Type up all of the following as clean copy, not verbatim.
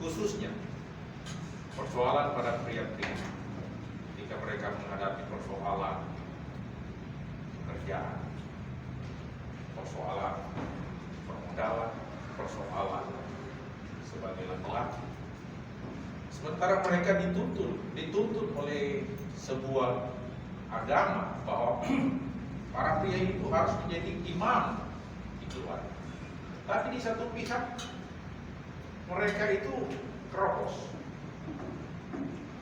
Khususnya persoalan pada pria-pria ketika mereka menghadapi persoalan pekerjaan, persoalan permodalan, persoalan sebagai laki-laki. Sementara mereka dituntut oleh sebuah agama bahwa para pria itu harus menjadi imam di keluarga. Tapi di satu pihak mereka itu keropos.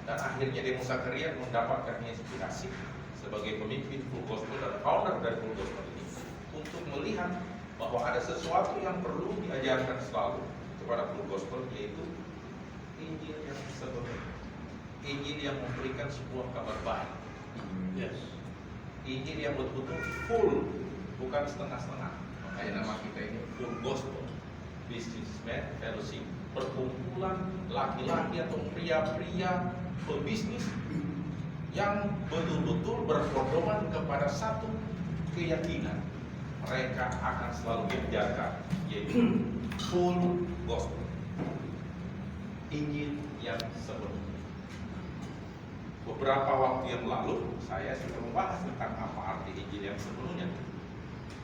Dan akhirnya Demo Zakaria mendapatkan inspirasi sebagai pemimpin Full Gospel dan founder dari Full Gospel ini untuk melihat bahwa ada sesuatu yang perlu diajarkan selalu kepada Full Gospel, yaitu Injil yang sebenarnya, Injil yang memberikan sebuah kabar baik. Yes. Injil yang betul-betul full, bukan setengah-setengah. Makanya nama kita ini Full Gospel Businessman Fellowship, perkumpulan laki-laki atau pria-pria pebisnis yang betul-betul berpedoman kepada satu keyakinan. Mereka akan selalu diajarkan, yaitu Full Gospel, Injil yang sebenarnya. Beberapa waktu yang lalu saya sudah membahas tentang apa arti Injil yang sepenuhnya.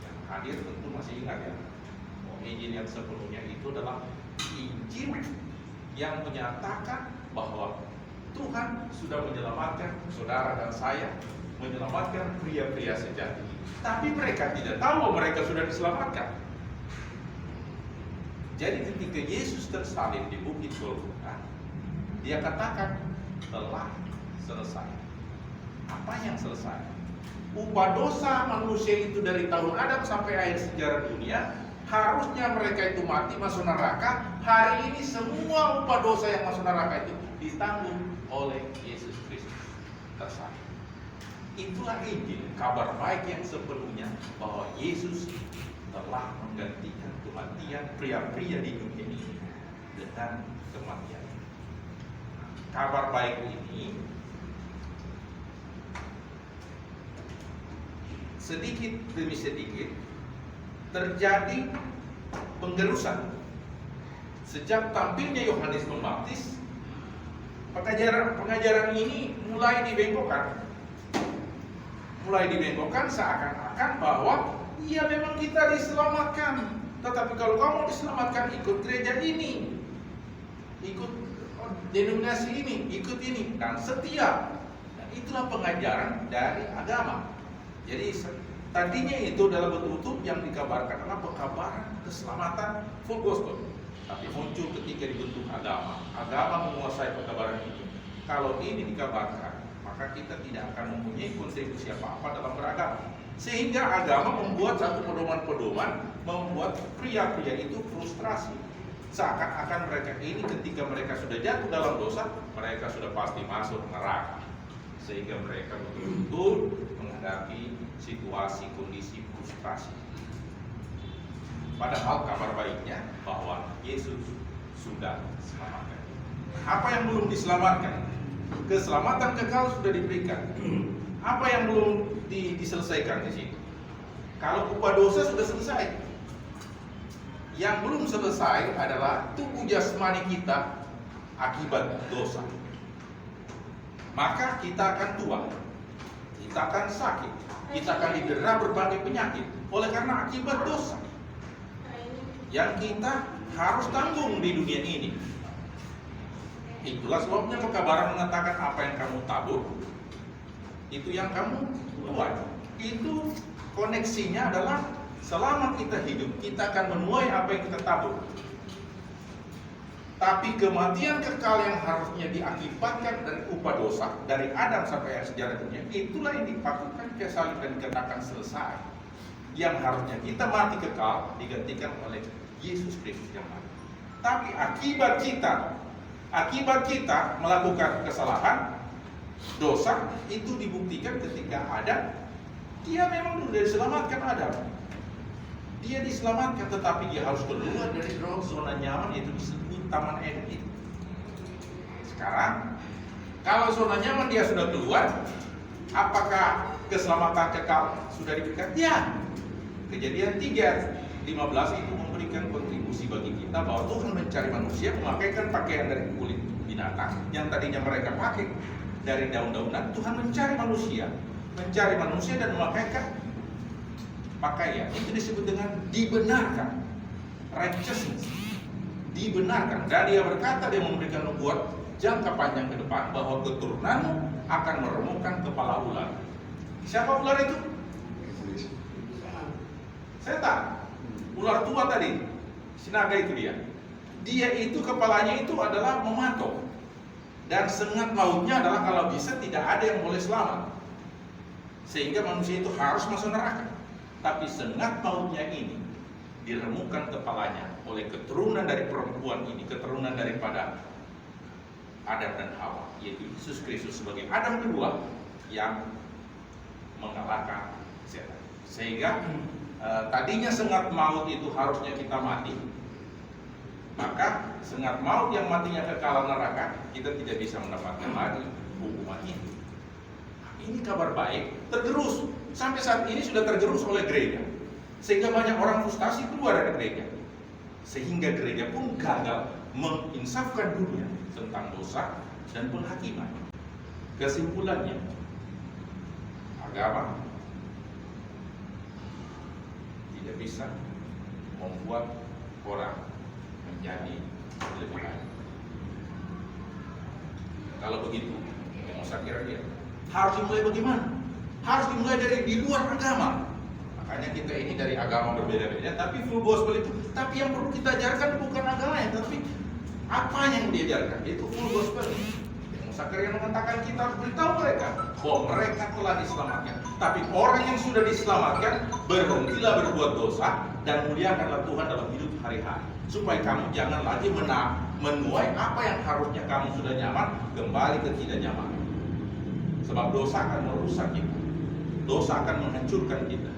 Yang hadir tentu masih ingat ya, Injil yang sepenuhnya itu adalah Injil yang menyatakan bahwa Tuhan sudah menyelamatkan saudara dan saya, menyelamatkan pria-pria sejati. Tapi mereka tidak tahu bahwa mereka sudah diselamatkan. Jadi ketika Yesus tersalib di bukit Golgota, dia katakan telah selesai. Apa yang selesai? Upah dosa manusia itu dari tahun Adam sampai akhir sejarah dunia, harusnya mereka itu mati masuk neraka. Hari ini semua upah dosa yang masuk neraka itu ditanggung oleh Yesus Kristus tersalib. Itulah Injil, kabar baik yang sepenuhnya bahwa Yesus telah menggantikan kematian pria-pria di dunia ini dengan kematian. Kabar baik ini sedikit demi sedikit terjadi penggerusan. Sejak tampilnya Yohanes Pembaptis, pengajaran ini mulai dibengkokkan seakan-akan bahwa iya memang kita diselamatkan, tetapi kalau kamu diselamatkan ikut gereja ini, ikut denominasi ini, ikut ini, dan setia. Dan itulah pengajaran dari agama. Jadi tadinya itu adalah betul-betul yang dikabarkan adalah pekabaran keselamatan Full Gospel. Tapi muncul ketika dibentuk agama menguasai pekabaran ini. Kalau ini dikabarkan, maka kita tidak akan mempunyai kontribusi apa-apa dalam beragama. Sehingga agama membuat satu pedoman-pedoman, membuat pria-pria itu frustrasi. Seakan-akan mereka ini ketika mereka sudah jatuh dalam dosa, mereka sudah pasti masuk neraka. Sehingga mereka betul-betul menghadapi situasi kondisi frustrasi. Padahal kabar baiknya bahwa Yesus sudah selamatkan. Apa yang belum diselamatkan? Keselamatan kekal sudah diberikan. Apa yang belum diselesaikan di sini? Kalau upah dosa sudah selesai. Yang belum selesai adalah tubuh jasmani kita akibat dosa. Maka kita akan tua, kita akan sakit, kita akan didera berbagai penyakit oleh karena akibat dosa yang kita harus tanggung di dunia ini. Itulah sebabnya pekabaran mengatakan apa yang kamu tabur, itu yang kamu tuai. Itu koneksinya adalah selama kita hidup, kita akan menuai apa yang kita tabur. Tapi kematian kekal yang harusnya diakibatkan dari upah dosa dari Adam sampai akhir sejarah dunia, itulah yang dipatutkan ke salib dan dikatakan selesai. Yang harusnya kita mati kekal digantikan oleh Yesus Kristus yang mati. Tapi akibat kita melakukan kesalahan, dosa itu dibuktikan ketika Adam, dia memang sudah diselamatkan Adam. Dia diselamatkan, tetapi dia harus keluar dari zona nyaman, yaitu disebut Taman Eden itu. Sekarang, kalau zona nyaman dia sudah keluar, apakah keselamatan kekal sudah diberikan? Ya. Kejadian 3 15 itu memberikan kontribusi bagi kita bahwa Tuhan mencari manusia memakaikan pakaian dari kulit binatang yang tadinya mereka pakai dari daun-daunan. Tuhan mencari manusia dan memakaikan pakaian. Itu disebut dengan dibenarkan, righteousness, dibenarkan. Dan dia berkata, dia memberikan nubuat jangka panjang ke depan bahwa keturunanmu akan meremukkan kepala ular. Siapa ular itu? Setan. Ular tua tadi, sinaga itu dia. Dia itu kepalanya itu adalah mematok. Dan sengat mautnya adalah kalau bisa tidak ada yang boleh selamat. Sehingga manusia itu harus masuk neraka. Tapi sengat mautnya ini diremukkan kepalanya oleh keturunan dari perempuan ini, keturunan daripada Adam dan Hawa, yaitu Yesus Kristus sebagai Adam kedua yang mengalahkan setan. Sehingga tadinya sengat maut itu harusnya kita mati, maka sengat maut yang matinya kekal neraka, kita tidak bisa mendapatkan lagi hukuman itu. Ini kabar baik, tergerus sampai saat ini sudah tergerus oleh gereja, sehingga banyak orang frustasi keluar dari gereja, sehingga gereja pun gagal menginsafkan dunia tentang dosa dan penghakiman. Kesimpulannya, agama tidak bisa membuat orang menjadi lebih baik. Kalau begitu, yang saya kira dia harus dimulai bagaimana? Harus dimulai dari di luar agama. Makanya kita ini dari agama berbeda-beda, tapi full gospel itu. Tapi yang perlu kita ajarkan bukan agamanya, tapi apa yang diajarkan, itu full gospel. Sakariah mengatakan kita harus beritahu mereka bahwa mereka telah diselamatkan. Tapi orang yang sudah diselamatkan, berhentilah berbuat dosa dan muliakanlah Tuhan dalam hidup hari-hari, supaya kamu jangan lagi menuai apa yang harusnya kamu sudah nyaman kembali ke tidak nyaman. Sebab dosa akan merusak kita, dosa akan menghancurkan kita,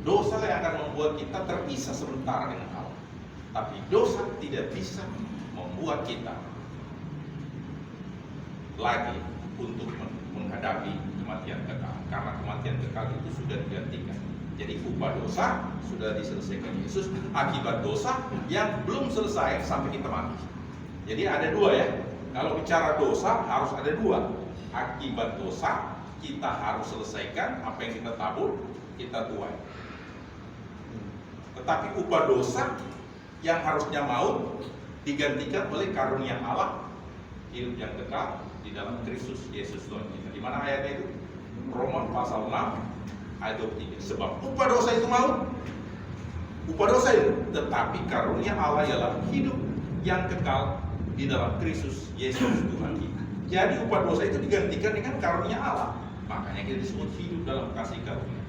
dosa yang akan membuat kita terpisah sementara dengan Allah. Tapi dosa tidak bisa membuat kita lagi untuk menghadapi kematian kekal, karena kematian kekal itu sudah digantikan. Jadi upah dosa sudah diselesaikan Yesus, akibat dosa yang belum selesai sampai kita mati. Jadi ada dua ya, kalau bicara dosa harus ada dua. Akibat dosa kita harus selesaikan, apa yang kita tabur kita tuai. Tetapi upah dosa yang harusnya maut digantikan oleh karunia Allah, hidup yang kekal di dalam Kristus Yesus Tuhan kita. Di mana ayatnya itu? Roma pasal 6 ayat 23. Sebab upah dosa itu maut, upah dosa itu, tetapi karunia Allah ialah hidup yang kekal di dalam Kristus Yesus Tuhan kita. Jadi upah dosa itu digantikan dengan karunia Allah. Makanya kita disebut hidup dalam kasih karunia.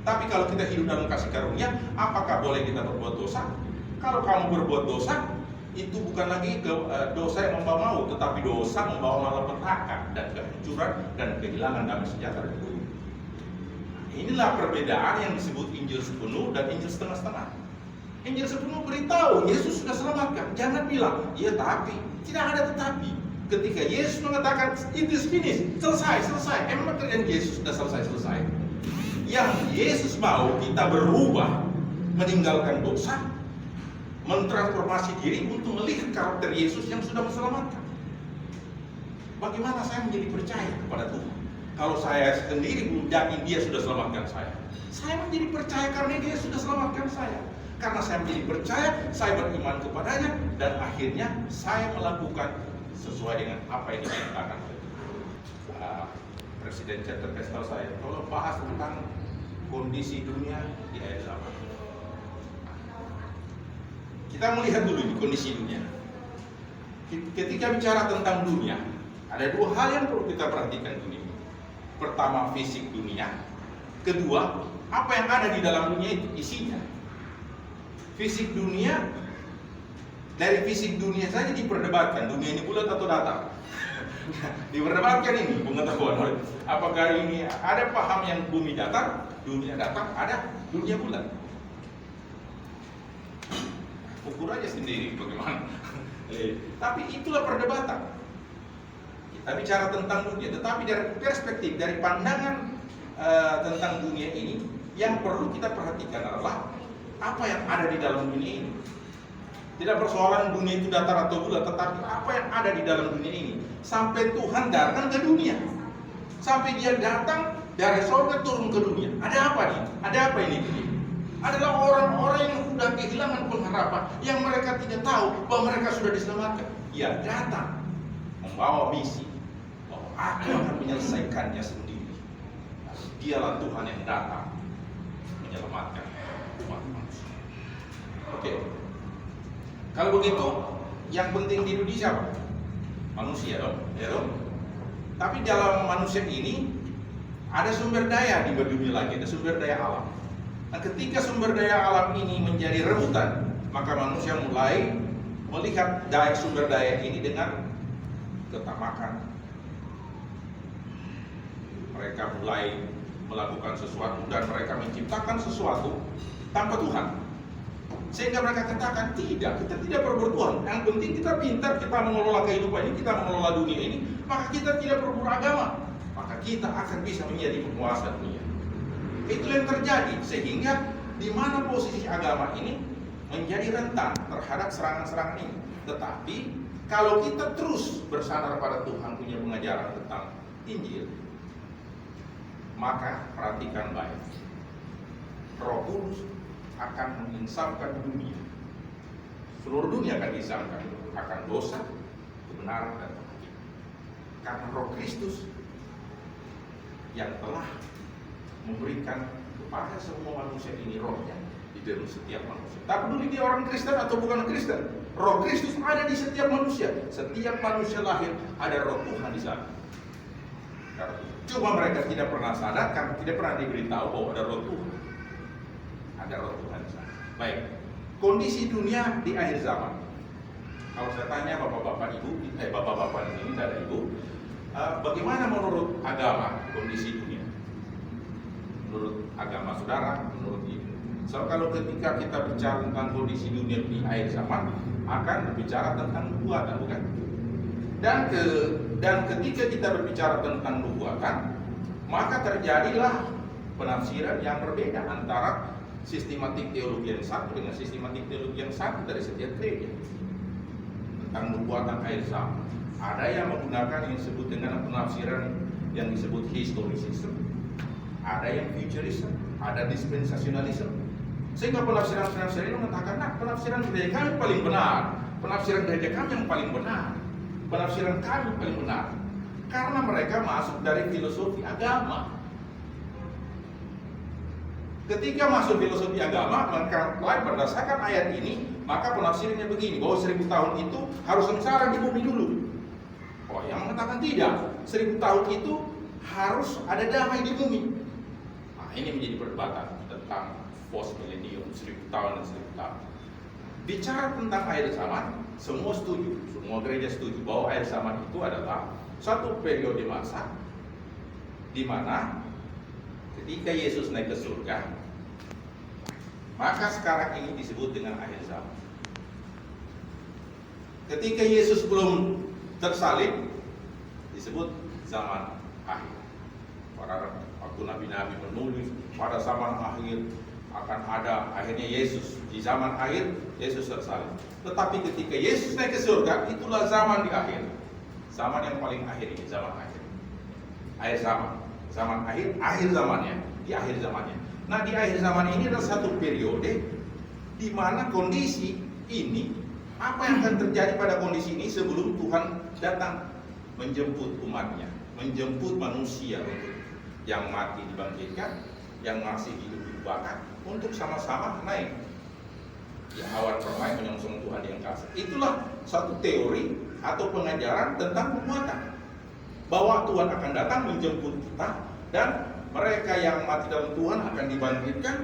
Tapi kalau kita hidup dalam kasih karunia, apakah boleh kita berbuat dosa? Kalau kamu berbuat dosa, itu bukan lagi dosa yang membawa maut, tetapi dosa membawa malapetaka dan kehancuran dan kehilangan damai sejahtera di bumi. Inilah perbedaan yang disebut Injil sepenuh dan Injil setengah-setengah. Injil sepenuh beritahu Yesus sudah selamatkan. Jangan bilang, ya tapi, tidak ada tetapi. Ketika Yesus mengatakan it is finished, selesai. Emang kerjaan Yesus sudah selesai. Yang Yesus mau kita berubah, meninggalkan dosa, mentransformasi diri untuk melihat karakter Yesus yang sudah menyelamatkan. Bagaimana saya menjadi percaya kepada Tuhan? Kalau saya sendiri belum yakin dia sudah selamatkan saya menjadi percaya karena dia sudah selamatkan saya. Karena saya menjadi percaya, saya beriman kepadanya, dan akhirnya saya melakukan sesuai dengan apa yang dikatakan Presiden Center Pestal saya. Kalau bahas tentang kondisi dunia di ayat 8, kita melihat dulu di kondisi dunia. Ketika bicara tentang dunia, ada dua hal yang perlu kita perhatikan dunia. Pertama, fisik dunia. Kedua, apa yang ada di dalam dunia itu, isinya. Fisik dunia, dari fisik dunia saja diperdebatkan, dunia ini bulat atau datar. Diperdebatkan ini pengetahuan. Apakah ini ada paham yang bumi datar, dunia datar, ada dunia bulat. Ukur aja sendiri bagaimana. Tapi itulah perdebatan. Kita bicara tentang dunia, tetapi dari perspektif, dari pandangan tentang dunia ini, yang perlu kita perhatikan adalah apa yang ada di dalam dunia ini. Tidak persoalan dunia itu datar atau bulat, tetapi apa yang ada di dalam dunia ini. Sampai Tuhan datang ke dunia, sampai dia datang dari surga turun ke dunia. Ada apa nih? Ada apa ini? Adalah orang-orang yang sudah kehilangan pengharapan, yang mereka tidak tahu bahwa mereka sudah diselamatkan. Dia datang membawa misi bahwa aku akan menyelesaikannya sendiri. Dialah Tuhan yang datang menyelamatkan umat manusia. Oke. Kalau begitu, yang penting di dunia siapa? Manusia dong, ya dong. Tapi dalam manusia ini ada sumber daya di dunia lagi, ada sumber daya alam. Nah, ketika sumber daya alam ini menjadi rebutan, maka manusia mulai melihat sumber daya ini dengan ketamakan. Mereka mulai melakukan sesuatu dan mereka menciptakan sesuatu tanpa Tuhan. Sehingga mereka katakan, tidak, kita tidak perlu bertuhan. Yang penting kita pintar, kita mengelola kehidupan ini, kita mengelola dunia ini, maka kita tidak perlu beragama. Maka kita akan bisa menjadi penguasa dunia. Itu yang terjadi, sehingga di mana posisi agama ini menjadi rentan terhadap serangan-serangan ini. Tetapi kalau kita terus bersandar pada Tuhan punya pengajaran tentang Injil, maka perhatikan baik, Roh Kudus akan menginsafkan dunia. Seluruh dunia akan diinsafkan akan dosa, kebenaran, dan kebahagiaan. Karena Roh Kristus yang telah memberikan kepada semua manusia ini rohnya di dalam setiap manusia. Tak peduli dia orang Kristen atau bukan Kristen, Roh Kristus ada di setiap manusia. Setiap manusia lahir ada Roh Tuhan di sana. Cuma mereka tidak pernah sadar karena tidak pernah diberitahu bahwa ada Roh Tuhan. Ada Roh Tuhan di sana. Baik, kondisi dunia di akhir zaman. Kalau saya tanya bapak-bapak ibu, bapak-bapak ini dan ibu, bagaimana menurut agama kondisi dunia? Menurut agama saudara, menurut ibu. So, kalau ketika kita bicara tentang kondisi dunia di akhir zaman, akan berbicara tentang nubuatan, bukan? Dan ketika kita berbicara tentang nubuatan, maka terjadilah penafsiran yang berbeda antara sistematik teologi yang satu dengan sistematik teologi yang satu dari setiap gereja tentang nubuatan akhir zaman. Ada yang menggunakan yang disebut dengan penafsiran yang disebut historicism, ada yang futurism, ada dispensationalism. Sehingga penafsiran-penafsiran ini mengatakan, nah, penafsiran gereja kami paling benar, penafsiran gereja kami yang paling benar, penafsiran kami paling benar, karena mereka masuk dari filosofi agama. Ketika masuk filosofi agama, maka berdasarkan ayat ini, maka penafsirannya begini, bahwa 1000 tahun itu harus sengsara di bumi dulu. Oh, yang mengatakan tidak, 1000 tahun itu harus ada damai di bumi. Nah, ini menjadi perdebatan tentang post millennium, 1000 tahun dan 1000 tahun. Bicara tentang akhir zaman, semua setuju, semua gereja setuju bahwa akhir zaman itu adalah satu periode masa di mana ketika Yesus naik ke surga, maka sekarang ini disebut dengan akhir zaman. Ketika Yesus belum tersalib, disebut zaman akhir. Pada waktu nabi-nabi menulis pada zaman akhir akan ada akhirnya Yesus. Di zaman akhir Yesus tersalib. Tetapi ketika Yesus naik ke surga, itulah zaman di akhir. Zaman yang paling akhir ini, zaman akhir. Akhir zaman. Zaman akhir, akhir zamannya, di akhir zamannya. Nah, di akhir zaman ini adalah satu periode di mana kondisi ini, apa yang akan terjadi pada kondisi ini sebelum Tuhan datang menjemput umatnya, menjemput manusia untuk yang mati dibangkitkan, yang masih hidup dibakar, untuk sama-sama naik di awan permai menyongsong Tuhan di angkasa. Itulah satu teori atau pengajaran tentang nubuatan, bahwa Tuhan akan datang menjemput kita dan mereka yang mati dalam Tuhan akan dibangkitkan.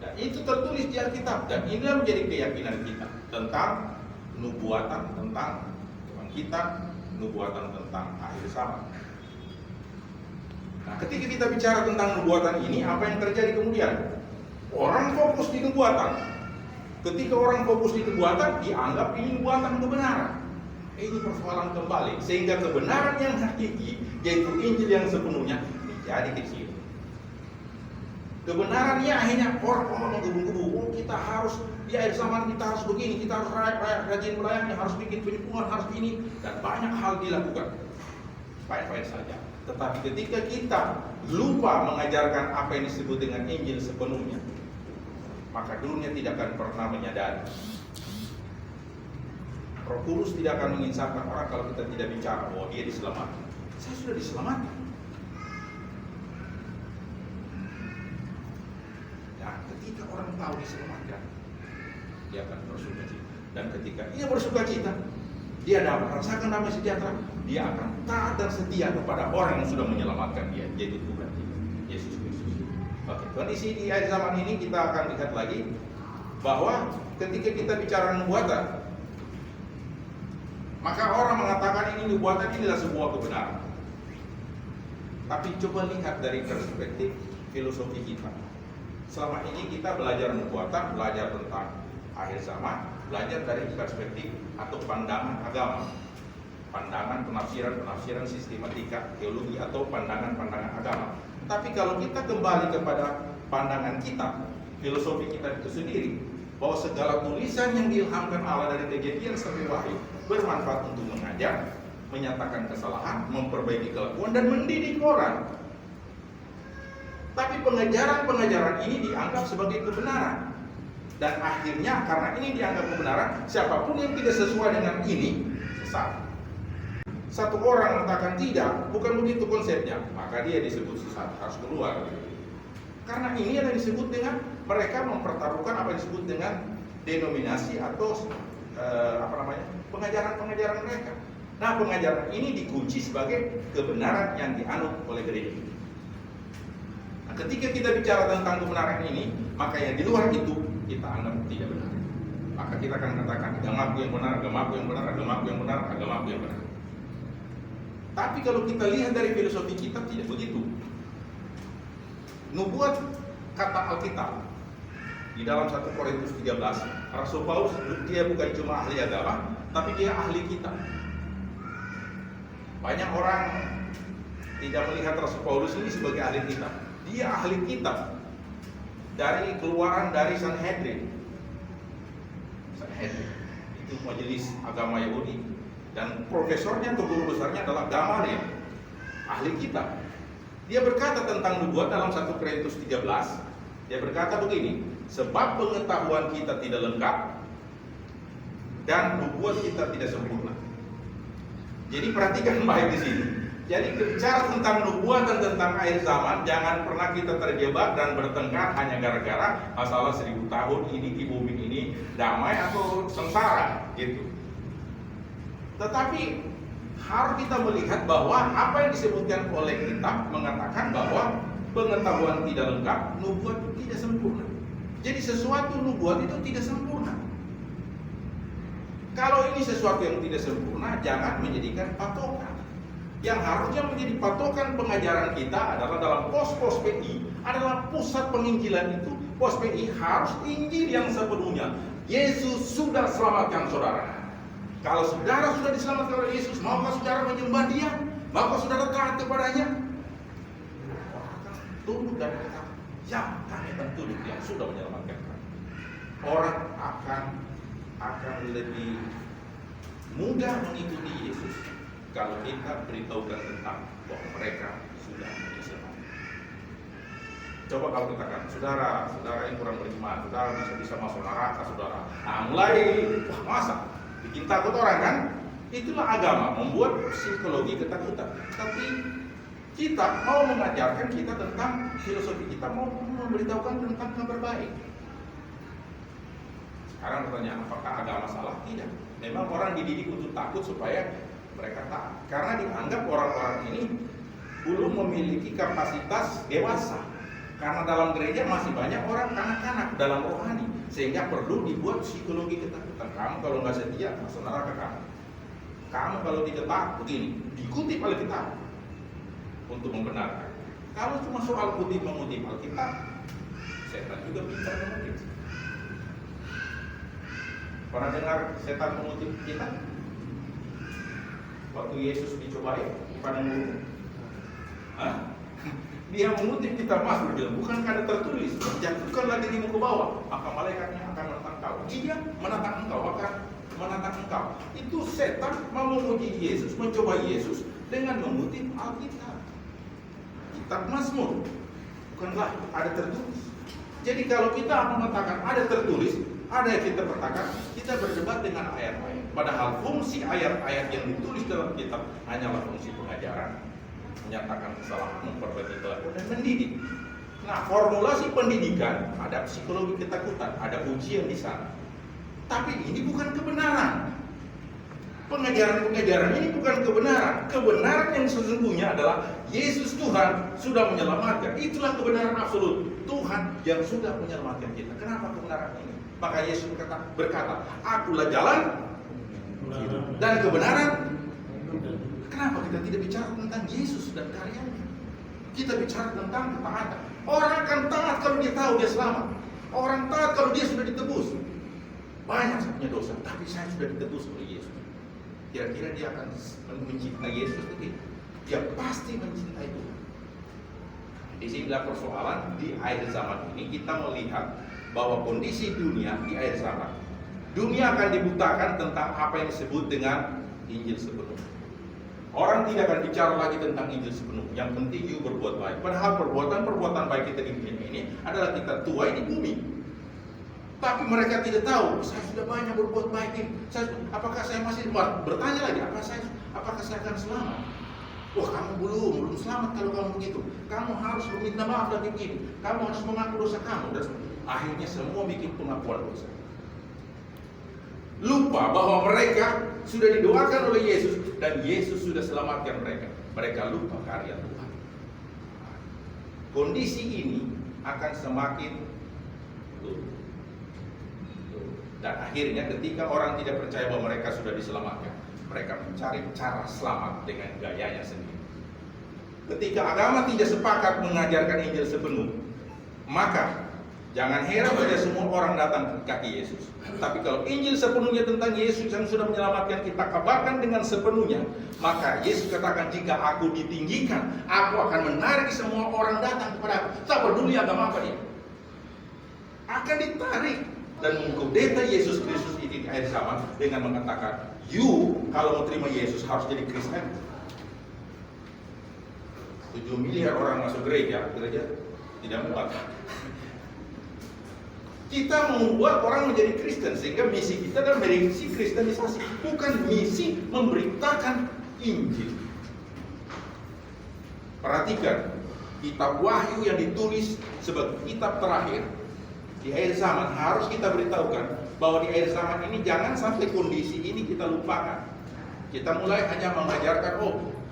Dan itu tertulis di Alkitab, dan inilah menjadi keyakinan kita tentang nubuatan tentang kebangkitan, nubuatan tentang akhir zaman. Nah, ketika kita bicara tentang nubuatan ini, apa yang terjadi kemudian? Orang fokus di nubuatan. Ketika orang fokus di nubuatan, dianggap ini nubuatan kebenaran. Ini persoalan kembali, sehingga kebenaran yang hakiki, yaitu Injil yang sepenuhnya, menjadi kecil. Kebenarannya akhirnya orang-orang menggebu-gebu. Oh, kita harus di akhir zaman kita harus begini, kita harus rajin melayani, harus bikin penyembuhan, harus ini, dan banyak hal dilakukan. Baik-baik saja. Tetapi ketika kita lupa mengajarkan apa yang disebut dengan Injil sepenuhnya, maka dunia tidak akan pernah menyadari. Roh Kudus tidak akan menginsafkan orang kalau kita tidak bicara bahwa dia diselamatkan. Saya sudah diselamatkan. Dan ketika orang tahu diselamatkan, dia akan bersuka cita. Dan ketika ia bersuka cita, dia dapat merasakan damai sejahtera. Dia akan taat dan setia kepada orang yang sudah menyelamatkan dia, yaitu Tuhan kita, Yesus Kristus. Oke, kondisi di akhir zaman ini kita akan lihat lagi bahwa ketika kita bicara nubuatan, maka orang mengatakan ini nubuatan inilah sebuah kebenaran. Tapi coba lihat dari perspektif filosofi kita. Selama ini kita belajar nubuatan, belajar tentang akhir zaman, belajar dari perspektif atau pandangan agama, pandangan penafsiran sistematika teologi atau pandangan agama. Tapi kalau kita kembali kepada pandangan kita, filosofi kita itu sendiri, bahwa segala tulisan yang diilhamkan Allah dari Kejadian sampai Wahyu bermanfaat untuk mengajar, menyatakan kesalahan, memperbaiki kelakuan, dan mendidik orang. Tapi pengajaran-pengajaran ini dianggap sebagai kebenaran. Dan akhirnya karena ini dianggap kebenaran, siapapun yang tidak sesuai dengan ini sesat. Satu orang mengatakan tidak, bukan begitu konsepnya, maka dia disebut sesat, harus keluar. Karena ini yang disebut dengan mereka mempertaruhkan apa yang disebut dengan denominasi atau pengajaran-pengajaran mereka. Nah, pengajaran ini dikunci sebagai kebenaran yang dianut oleh gereja. Nah, ketika kita bicara tentang kebenaran ini, maka yang di luar itu kita anggap tidak benar. Maka kita akan katakan agamaku yang benar, agamaku yang benar, agamaku yang benar, agamaku yang benar. Tapi kalau kita lihat dari filosofi kita tidak begitu. Nubuat kata Alkitab di dalam 1 Korintus 13, Rasul Paulus dia bukan cuma ahli agama, tapi dia ahli kitab. Banyak orang tidak melihat Rasul Paulus ini sebagai ahli kitab. Dia ahli kitab dari keluaran dari Sanhedrin. Sanhedrin itu majelis agama Yahudi, dan profesornya atau guru besarnya adalah Gamaliel, ahli kitab. Dia berkata tentang nubuat dalam 1 Korintus 13. Dia berkata begini, sebab pengetahuan kita tidak lengkap dan nubuat kita tidak sempurna. Jadi perhatikan baik di sini. Jadi bicara tentang nubuatan tentang akhir zaman, jangan pernah kita terjebak dan bertengkar hanya gara-gara masalah 1000 tahun ini di bumi ini damai atau sengsara gitu. Tetapi harus kita melihat bahwa apa yang disebutkan oleh kitab mengatakan bahwa pengetahuan tidak lengkap, nubuat tidak sempurna. Jadi sesuatu nubuat itu tidak sempurna. Kalau ini sesuatu yang tidak sempurna, jangan menjadikan patokan. Yang harusnya menjadi patokan pengajaran kita adalah dalam pos-pos PI, adalah pusat penginjilan itu. Pos PI harus Injil yang sepenuhnya. Yesus sudah selamatkan saudara. Kalau saudara sudah diselamatkan oleh Yesus, maukah saudara menyembah Dia? Maukah saudara taat kepadanya? Orang akan tunduk dan berkata, ya, kami akan tunduk yang sudah menyelamatkan kami. Orang akan lebih mudah mengikuti Yesus kalau kita beritahukan tentang bahwa mereka sudah diselamatkan. Coba kalau katakan, saudara yang kurang beriman, saudara bisa masuk neraka, saudara. Nah, mulai, wah masa? Bikin takut orang kan? Itulah agama, membuat psikologi ketakutan. Tapi kita mau mengajarkan kita tentang filosofi, kita mau memberitahukan tentang kabar baik. Sekarang pertanyaan, apakah agama salah? Tidak. Memang orang dididik untuk takut supaya mereka taat. Karena dianggap orang-orang ini belum memiliki kapasitas dewasa. Karena dalam gereja masih banyak orang kanak-kanak dalam rohani, sehingga perlu dibuat psikologi ketakutan. Kamu kalau nggak setia, masuk neraka kamu. Kamu kalau tidak taat, begini, dikutip Alkitab untuk membenarkan. Kalau cuma soal mengutip Alkitab, setan juga pintar mengutip. Pernah dengar setan mengutip kitab? Waktu Yesus dicobai di padang gurun. Dia mengutip kitab Mazmur bilang, bukankah ada tertulis, jatuhkanlah dirimu ke bawah, maka malaikatnya akan menentang kau. Dia menentang engkau, akan menentang engkau. Itu setan mau menguji Yesus, mencoba Yesus dengan mengutip Alkitab. Kitab Mazmur, bukanlah ada tertulis. Jadi kalau kita mengatakan ada tertulis, ada yang kita katakan, kita berdebat dengan ayat-ayat. Padahal fungsi ayat-ayat yang ditulis dalam kitab hanyalah fungsi pengajaran, menyatakan kesalahan, memperbaiki kelakuan, dan mendidik. Nah, formulasi pendidikan, ada psikologi ketakutan, ada ujian di sana. Tapi ini bukan kebenaran. Pengajaran-pengajaran ini bukan kebenaran. Kebenaran yang sesungguhnya adalah Yesus Tuhan sudah menyelamatkan. Itulah kebenaran absolut. Tuhan yang sudah menyelamatkan kita. Kenapa kebenaran ini? Maka Yesus berkata, akulah jalan dan kebenaran. Kenapa kita tidak bicara tentang Yesus dan karyanya? Kita bicara tentang ketaatan. Orang akan taat kalau dia tahu dia selamat. Orang taat kalau dia sudah ditebus. Banyak punya dosa, tapi saya sudah ditebus oleh Yesus. Kira-kira dia akan mencintai Yesus atau tidak? Dia pasti mencintai Tuhan. Di sinilah persoalan di akhir zaman ini. Kita melihat bahwa kondisi dunia di akhir zaman, dunia akan dibutakan tentang apa yang disebut dengan Injil sepenuhnya. Orang tidak akan bicara lagi tentang Injil sepenuhnya. Yang penting you berbuat baik. Padahal perbuatan baik kita di dunia ini adalah kita tuai di bumi. Tapi mereka tidak tahu, saya sudah banyak berbuat baik ini. Apakah saya masih bertanya lagi, apakah saya akan selamat? Wah, kamu belum selamat kalau kamu begitu. Kamu harus meminta maaf lagi begini. Kamu harus mengaku dosa kamu. Dan akhirnya semua bikin pengakuan dosa. Lupa bahwa mereka sudah didoakan oleh Yesus dan Yesus sudah selamatkan mereka. Mereka lupa karya Tuhan. Kondisi ini akan semakin dan akhirnya ketika orang tidak percaya bahwa mereka sudah diselamatkan, mereka mencari cara selamat dengan gayanya sendiri. Ketika agama tidak sepakat mengajarkan Injil sepenuh, maka jangan heran saja semua orang datang ke kaki Yesus. Tapi kalau Injil sepenuhnya tentang Yesus yang sudah menyelamatkan kita kabarkan dengan sepenuhnya, maka Yesus katakan, jika aku ditinggikan, aku akan menarik semua orang datang kepada aku. Tak peduli agama apa dia, akan ditarik. Dan mengkudeta Yesus Kristus ini di akhir zaman dengan mengatakan, you kalau mau terima Yesus harus jadi Kristen. 7 miliar orang masuk gereja tidak muat. Kita membuat orang menjadi Kristen sehingga misi kita adalah misi kristenisasi, bukan misi memberitakan Injil. Perhatikan, kitab Wahyu yang ditulis sebagai kitab terakhir di akhir zaman harus kita beritahukan bahwa di akhir zaman ini jangan sampai kondisi ini kita lupakan. Kita mulai hanya mengajarkan,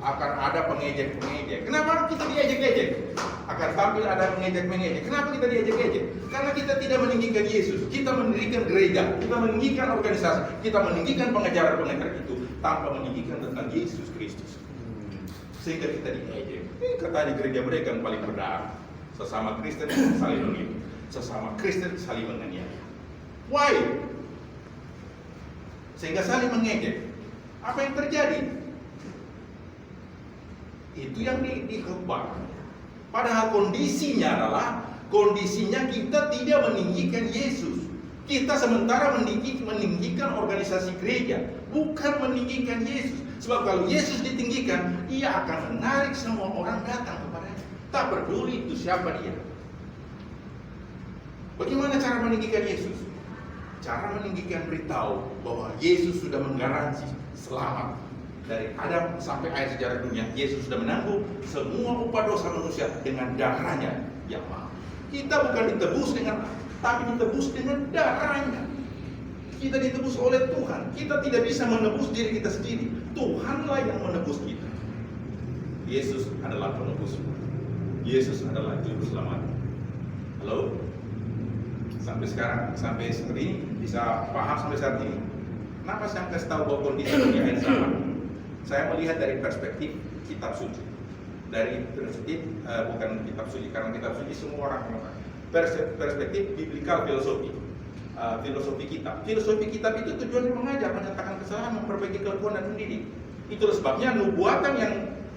akan ada pengejek-pengejek. Kenapa kita diejek-ejek? Akan tampil ada pengejek-pengejek. Kenapa kita diejek-ejek? Karena kita tidak meninggikan Yesus. Kita meninggikan gereja, kita meninggikan organisasi, kita meninggikan pengajaran-pengajaran itu tanpa meninggikan tentang Yesus Kristus. Sehingga kita diejek. Katanya gereja mereka yang paling benar. Sesama Kristen saling menipu. Sesama Kristen saling menganiaya. Why? Sehingga saling mengejek. Apa yang terjadi? Itu yang dikhotbah. Padahal kondisinya kita tidak meninggikan Yesus. Kita sementara meninggikan organisasi gereja, bukan meninggikan Yesus. Sebab kalau Yesus ditinggikan, ia akan menarik semua orang datang kepadanya. Tak peduli itu siapa dia. Bagaimana cara meninggikan Yesus? Cara meninggikan beritahu bahwa Yesus sudah menggaransi selamat dari Adam sampai akhir sejarah dunia. Yesus sudah menanggung semua upah dosa manusia dengan darahnya yang mahal. Kita bukan ditebus tapi ditebus dengan darahnya. Kita ditebus oleh Tuhan. Kita tidak bisa menebus diri kita sendiri. Tuhanlah yang menebus kita. Yesus adalah penebus. Yesus adalah juru selamat. Halo? Sampai sekarang, sampai saat ini bisa paham sampai saat ini. Kenapa saya kasih tahu bahwa kondisi di akhir zaman? Saya melihat dari perspektif kitab suci. Dari perspektif bukan kitab suci, karena kitab suci semua orang mengatakan. Perspektif biblikal filosofi. Filosofi kitab. Filosofi kitab itu tujuannya mengajar, menyatakan kesalahan, memperbaiki kelakuan dan mendidik. Itulah sebabnya nubuatan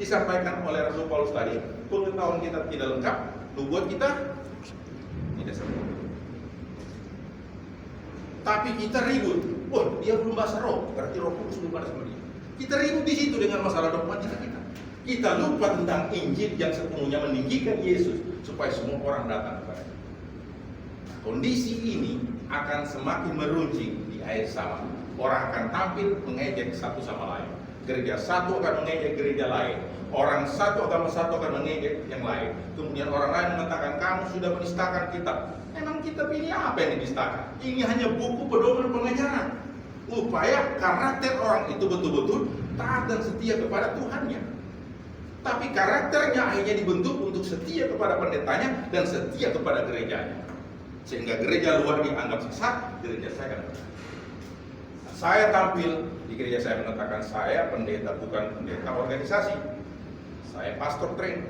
disampaikan oleh Rasul Paulus tadi, pengetahuan kita tidak lengkap, nubuat kita tidak sempurna. Tapi kita ribut, wah dia belum bahasa roh, berarti Roh Kudus belum ada sama dia. Kita ribut di situ dengan masalah dogmatika kita. Kita lupa tentang Injil yang sepenuhnya meninggikan Yesus supaya semua orang datang kepada Dia. Kondisi ini akan semakin meruncing di akhir zaman. Orang akan tampil mengejek satu sama lain. Gereja satu akan mengejek gereja lain. Orang satu agama satu akan mengejek yang lain. Kemudian orang lain mengatakan kamu sudah menistakan kitab. Memang kitab ini apa yang dinistakan? Ini hanya buku pedoman pengajaran. Upaya karakter orang itu betul-betul taat dan setia kepada Tuhannya. Tapi karakternya akhirnya dibentuk untuk setia kepada pendetanya dan setia kepada gerejanya. Sehingga gereja luar dianggap sesat, gereja saya kan benar. Saya tampil di gereja saya mengatakan saya pendeta, bukan pendeta organisasi. Saya pastor train.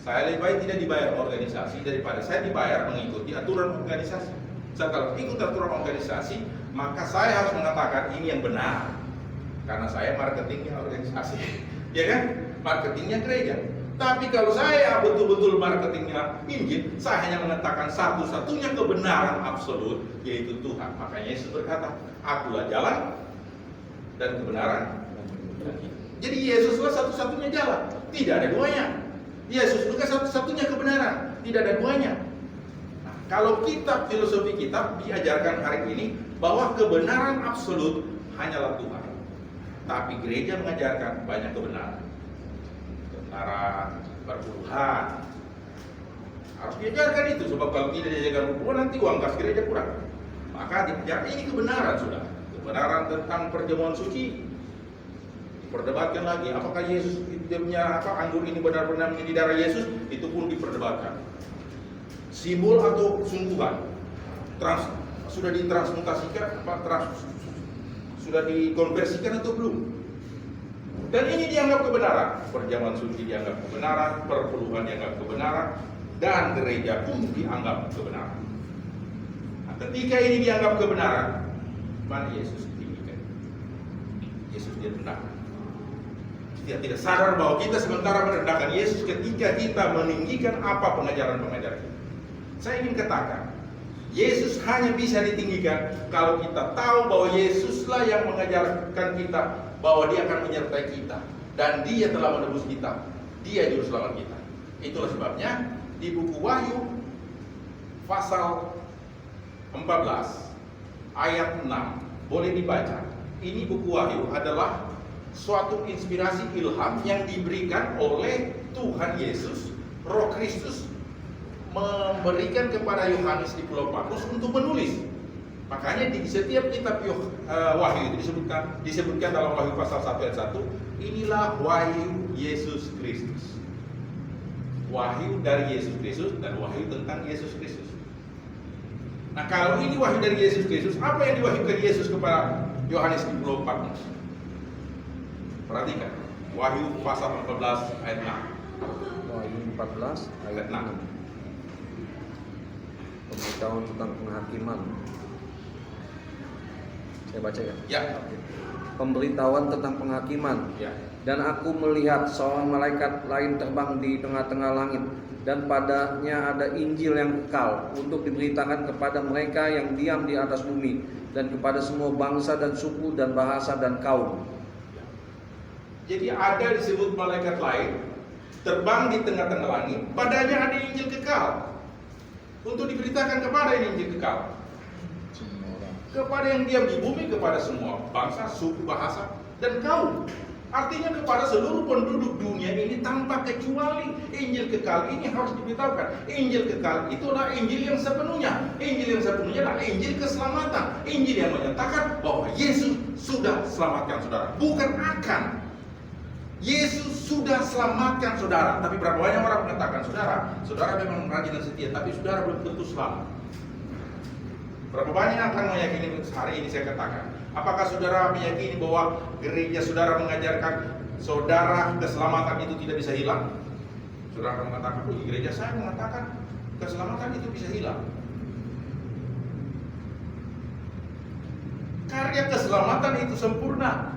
Saya lebih baik tidak dibayar organisasi daripada saya dibayar mengikuti aturan organisasi. Saya kalau ikut aturan organisasi, maka saya harus mengatakan ini yang benar. Karena saya marketingnya organisasi. Ya kan? Marketingnya gereja. Tapi kalau saya betul-betul marketingnya Injil, saya hanya mengatakan satu-satunya kebenaran absolut, yaitu Tuhan. Makanya Yesus berkata, akulah jalan dan kebenaran. Jadi Yesuslah satu-satunya jalan, tidak ada duanya. Yesus juga satu-satunya kebenaran, tidak ada duanya. Nah, kalau kitab filosofi kitab diajarkan hari ini bahwa kebenaran absolut hanyalah Tuhan. Tapi gereja mengajarkan banyak kebenaran. Kebenaran berpuluhan harus diajarkan itu, sebab kalau tidak diajarkan berpuluhan nanti uang kas gereja kurang. Maka diajarkan ini kebenaran sudah. Kebenaran tentang perjamuan suci diperdebatkan lagi. Apakah Yesus dia punya anggur ini benar-benar menjadi darah Yesus? Itu pun diperdebatkan. Simbol atau sungguhan sudah ditransmutasikan, sudah dikonversikan atau belum? Dan ini dianggap kebenaran. Perjamuan suci dianggap kebenaran, perpuluhan dianggap kebenaran, dan gereja pun dianggap kebenaran. Nah, ketika ini dianggap kebenaran, mana Yesus ditinggikan? Yesus dia rendahkan. Dia tidak sadar bahwa kita sementara merendahkan Yesus ketika kita meninggikan apa pengajaran-pengajaran kita. Saya ingin katakan, Yesus hanya bisa ditinggikan kalau kita tahu bahwa Yesuslah yang mengajarkan kita bahwa Dia akan menyertai kita dan Dia telah menebus kita. Dia juru selamat kita. Itulah sebabnya di buku Wahyu pasal 14 ayat 6 boleh dibaca. Ini buku Wahyu adalah suatu inspirasi ilham yang diberikan oleh Tuhan Yesus, Roh Kristus memberikan kepada Yohanes di Pulau Patmos untuk menulis. Makanya di setiap kitab Wahyu itu disebutkan dalam Wahyu pasal 1 ayat 1, inilah Wahyu Yesus Kristus. Wahyu dari Yesus Kristus dan wahyu tentang Yesus Kristus. Nah, kalau ini wahyu dari Yesus Kristus, apa yang diwahyukan Yesus kepada Yohanes di Pulau Patmos? Perhatikan, Wahyu pasal 14 ayat 6. Wahyu 14 ayat 6. Pemberitahuan tentang penghakiman. Saya baca ya. Ya. Pemberitahuan tentang penghakiman. Ya. Dan aku melihat seorang malaikat lain terbang di tengah-tengah langit, dan padanya ada Injil yang kekal untuk diberitakan kepada mereka yang diam di atas bumi, dan kepada semua bangsa dan suku dan bahasa dan kaum. Jadi ada disebut malaikat lain terbang di tengah-tengah langit, padanya ada Injil kekal untuk diberitakan kepada ini Injil kekal kepada yang diam di bumi, kepada semua bangsa, suku, bahasa, dan kaum. Artinya kepada seluruh penduduk dunia ini tanpa kecuali. Injil kekal ini harus diberitahukan. Injil kekal itulah Injil yang sepenuhnya. Injil yang sepenuhnya adalah Injil keselamatan. Injil yang menyatakan bahwa Yesus sudah selamatkan saudara, bukan akan. Yesus sudah selamatkan saudara. Tapi berapa banyak orang mengatakan, saudara memang rajin dan setia, tapi saudara belum tentu selamat. Berapa banyak akan meyakini hari ini saya katakan, apakah saudara meyakini bahwa gereja saudara mengajarkan saudara keselamatan itu tidak bisa hilang? Saudara akan mengatakan, gereja saya mengatakan keselamatan itu bisa hilang. Karya keselamatan itu sempurna.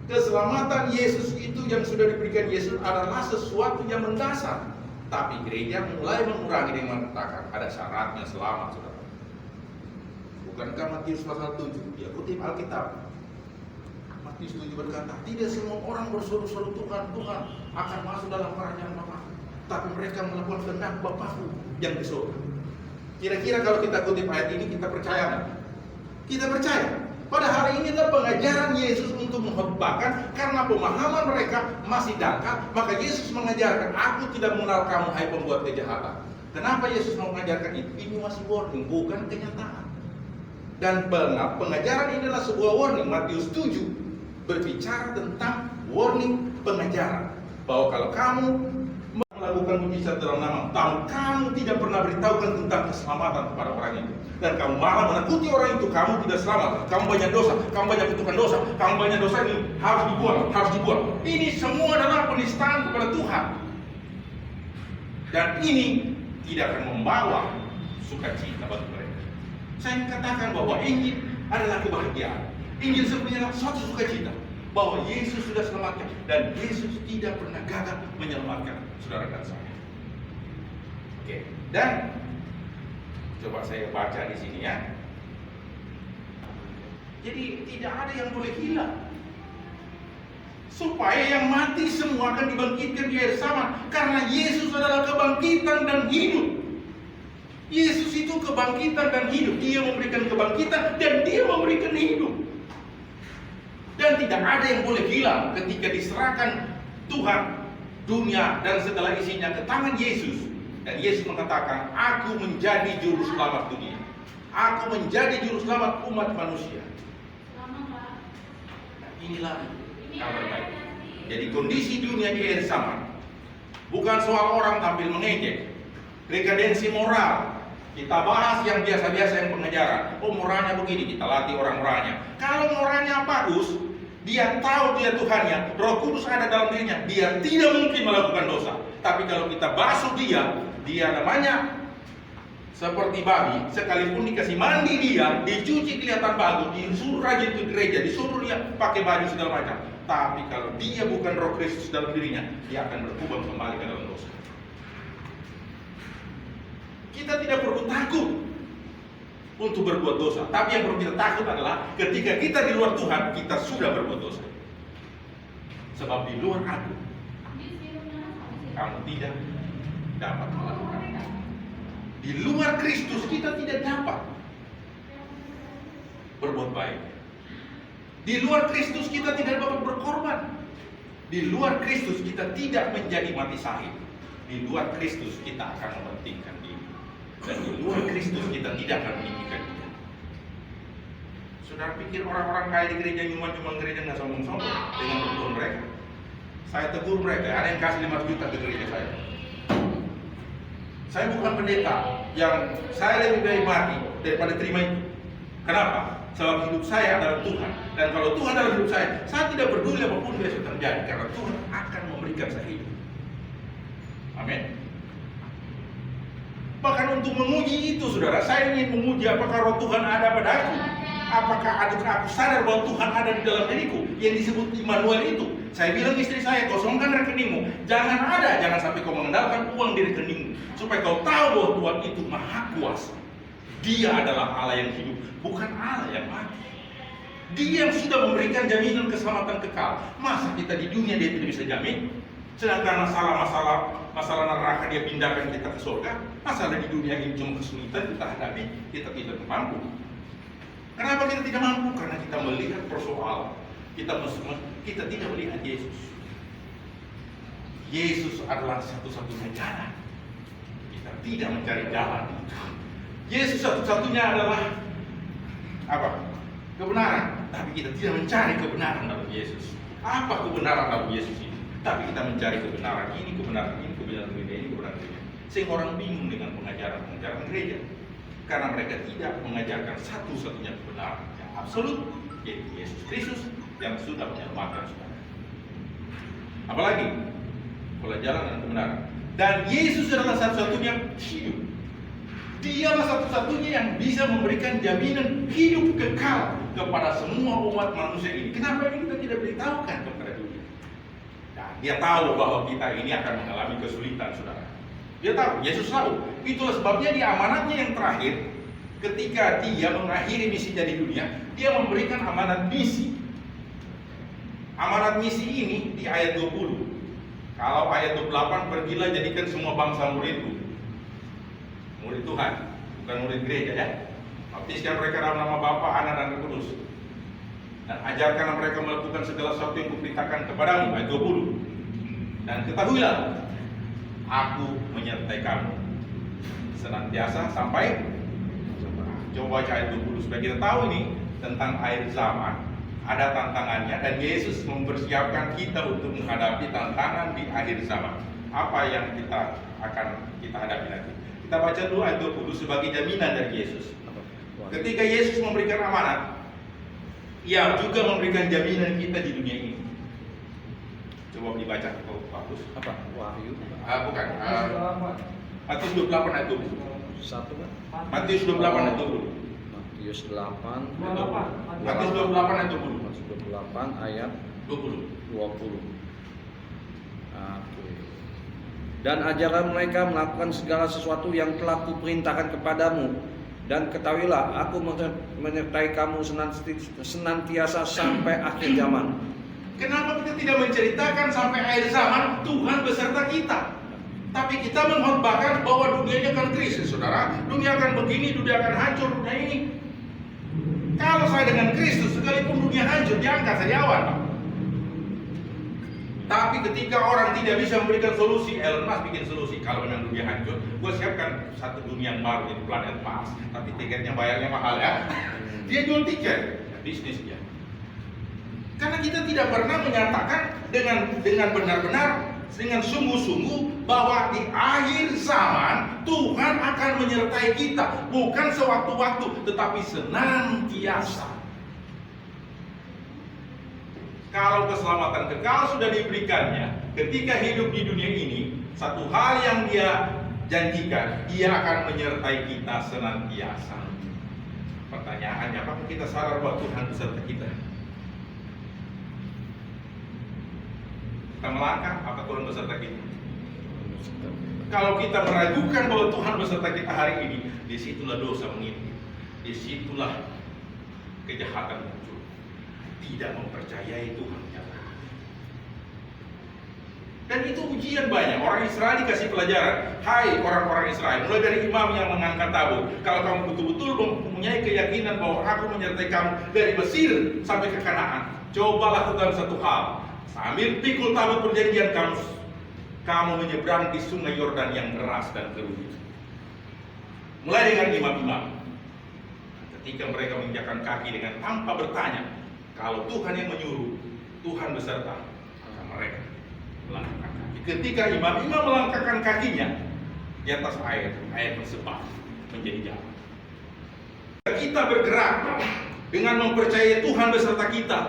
Keselamatan Yesus itu yang sudah diberikan Yesus adalah sesuatu yang mendasar. Tapi gereja mulai mengurangi dengan mengatakan ada syaratnya selamat, saudara. Bukankah Matius pasal 7? Dia kutip Alkitab. Matius 7 berkata, tidak semua orang berseru-seru Tuhan, Tuhan akan masuk dalam kerajaan Bapa, tapi mereka melakukan kehendak Bapakku yang di surga. Kira-kira kalau kita kutip ayat ini, kita percaya nggak? Kita percaya. Pada hari ini adalah pengajaran Yesus untuk mengkhotbahkan, karena pemahaman mereka masih dangkal, maka Yesus mengajarkan, aku tidak mengenal kamu, hai pembuat kejahatan. Kenapa Yesus mau mengajarkan itu? Ini masih warning, bukan kenyataan. Dan pengajaran ini adalah sebuah warning. Matius 7 berbicara tentang warning pengajaran, bahwa kalau kamu melakukan mujizat dalam nama kamu tidak pernah beritahukan tentang keselamatan kepada orang itu, dan kamu malah menakuti orang itu, kamu tidak selamat, kamu banyak dosa, kamu banyak kutukan dosa, kamu banyak dosa, ini harus dibuang. Ini semua adalah penistaan kepada Tuhan, dan ini tidak akan membawa sukacita bagi mereka. Saya katakan bahwa Injil adalah kebahagiaan. Injil sebenarnya adalah suatu sukacita bahwa Yesus sudah selamatkan, dan Yesus tidak pernah gagal menyelamatkan saudara dan saya. Oke, dan coba saya baca di sini ya. Jadi tidak ada yang boleh hilang, supaya yang mati semua akan dibangkitkan di hari zaman, karena Yesus adalah kebangkitan dan hidup. Yesus itu kebangkitan dan hidup. Dia memberikan kebangkitan dan Dia memberikan hidup. Dan tidak ada yang boleh hilang ketika diserahkan Tuhan, dunia dan segala isinya ke tangan Yesus. Dan Yesus mengatakan, aku menjadi juru selamat dunia, aku menjadi juru selamat umat manusia. Nah, inilah kabar baik. Jadi kondisi dunia di akhir zaman bukan soal orang tampil mengejek, dekadensi moral. Kita bahas yang biasa-biasa, yang pengejaran. Oh, moralnya begini, kita latih orang-moralnya. Kalau moralnya bagus, dia tahu dia Tuhannya, Roh Kudus ada dalam dirinya, dia tidak mungkin melakukan dosa. Tapi kalau kita basuh dia namanya seperti babi, sekalipun dikasih mandi dia, dicuci kelihatan bagus, disuruh rajin ke gereja, disuruh dia pakai baju segala macam. Tapi kalau dia bukan Roh Kristus dalam dirinya, dia akan berkubang kembali ke dalam dosa. Kita tidak perlu takut untuk berbuat dosa, tapi yang perlu kita takut adalah ketika kita di luar Tuhan, kita sudah berbuat dosa. Sebab di luar aku, kamu tidak dapat melakukannya. Di luar Kristus kita tidak dapat berbuat baik. Di luar Kristus kita tidak dapat berkorban. Di luar Kristus kita tidak menjadi mati syahid. Di luar Kristus kita akan mementingkan diri. Dan di luar Kristus kita tidak akan meninggikan dia. Saudara pikir orang-orang kaya di gereja nyumbang gereja nggak sombong-sombong dengan berdoa mereka? Saya tegur mereka, ada yang kasih 5 juta ke gereja saya. Saya bukan pendeta yang saya lebih baik mati daripada terima itu. Kenapa? Sebab hidup saya adalah Tuhan. Dan kalau Tuhan adalah hidup saya tidak peduli apapun biasa terjadi, karena Tuhan akan memberikan saya hidup. Amin. Bahkan untuk menguji itu, saudara, saya ingin menguji apakah Roh Tuhan ada pada aku. Apakah aku sadar bahwa Tuhan ada di dalam diriku, yang disebut Immanuel itu. Saya bilang istri saya, kosongkan rekeningmu. Jangan sampai kau mengandalkan uang di rekeningmu, supaya kau tahu bahwa Tuhan itu maha kuasa. Dia adalah Allah yang hidup, bukan Allah yang mati. Dia yang sudah memberikan jaminan keselamatan kekal. Masa kita di dunia dia tidak bisa jamin? Sedangkan masalah neraka dia pindahkan kita ke surga. Masalah di dunia ini cuma kesulitan kita hadapi, kita tidak mampu. Kenapa kita tidak mampu? Karena kita melihat persoalan. Kita tidak melihat Yesus. Yesus adalah satu-satunya jalan. Kita tidak mencari jalan. Yesus satu-satunya adalah apa? Kebenaran. Tapi kita tidak mencari kebenaran dalam Yesus. Apa kebenaran dalam Yesus ini? Tapi kita mencari kebenaran ini, kebenaran ini, kebenaran ini, kebenaran ini. Sehingga orang bingung dengan pengajaran gereja. Karena mereka tidak mengajarkan satu-satunya kebenaran yang absolut, yaitu Yesus Kristus yang sudah menyelamatkan saudara. Apalagi pelajaran dan kebenaran. Dan Yesus adalah satu-satunya hidup. Dialah satu-satunya yang bisa memberikan jaminan hidup kekal kepada semua umat manusia ini. Kenapa ini kita tidak beritahukan kepada dunia? Nah, dia tahu bahwa kita ini akan mengalami kesulitan, saudara. Dia tahu, Yesus tahu. Itulah sebabnya di amanatnya yang terakhir, ketika dia mengakhiri misinya di dunia, dia memberikan amanat misi. Amanat misi ini di ayat 20. Kalau ayat 28, pergilah jadikan semua bangsa muridku. Murid Tuhan, bukan murid gereja ya. Baptiskan mereka dalam nama Bapa, Anak dan Roh Kudus. Dan ajarkanlah mereka melakukan segala sesuatu yang kuperintahkan kepadamu. Ayat 20. Dan ketahuilah, aku menyertai kamu senantiasa sampai. Coba baca ayat 20 supaya kita tahu ini tentang akhir zaman. Ada tantangannya dan Yesus mempersiapkan kita untuk menghadapi tantangan di akhir zaman. Apa yang kita hadapi nanti. Kita baca dulu ayat 20 sebagai jaminan dari Yesus. Ketika Yesus memberikan amanat, Ia juga memberikan jaminan kita di dunia ini. Coba dibaca, bagus. Apa? Wahyu. Bukan. Matius 28 ayat 20. Satu kan? Matius 28 ayat 20. Matius 8. Matius 28 ayat 20. Matius 28 ayat 20. 20. Oke. Dan ajarlah mereka melakukan segala sesuatu yang telah kuperintahkan kepadamu. Dan ketahuilah, aku menyertai kamu senantiasa sampai akhir zaman. Kenapa kita tidak menceritakan sampai akhir zaman Tuhan beserta kita? Tapi kita mengkhotbahkan bahwa dunia ini akan krisis, saudara. Dunia akan begini, dunia akan hancur, dunia ini. Kalau saya dengan Kristus, sekalipun dunia hancur, diangkat saya di awal, Pak. Tapi ketika orang tidak bisa memberikan solusi, Elon Musk bikin solusi. Kalau memang dunia hancur, gue siapkan satu dunia yang baru di planet Mars. Tapi tiketnya bayarnya mahal ya. Dia jual tiket, bisnis dia. Karena kita tidak pernah menyatakan dengan benar-benar, dengan sungguh-sungguh bahwa di akhir zaman Tuhan akan menyertai kita, bukan sewaktu-waktu, tetapi senantiasa. Kalau keselamatan kekal sudah diberikannya, ketika hidup di dunia ini, satu hal yang Dia janjikan, Dia akan menyertai kita senantiasa. Pertanyaannya, apakah kita sadar bahwa Tuhan beserta kita? Kita melangkah, apa Tuhan beserta kita? Kalau kita meragukan bahwa Tuhan beserta kita hari ini, disitulah dosa mengintip, disitulah kejahatan muncul. Tidak mempercayai Tuhan nyata. Dan itu ujian banyak. Orang Israel dikasih pelajaran. Hai orang-orang Israel, mulai dari imam yang mengangkat tabut, kalau kamu betul-betul mempunyai keyakinan bahwa aku menyertai kamu dari Mesir sampai ke Kanaan, coba lakukan satu hal. Sambil pikul tabut perjanjian kamu menyeberang di sungai Yordan yang deras dan keruh. Mulai dengan imam-imam. Ketika mereka menginjakkan kaki dengan tanpa bertanya, kalau Tuhan yang menyuruh, Tuhan beserta, maka mereka melangkahkan kaki. Ketika imam-imam melangkahkan kakinya di atas air bersebar menjadi jalan. Kita bergerak dengan mempercayai Tuhan beserta kita,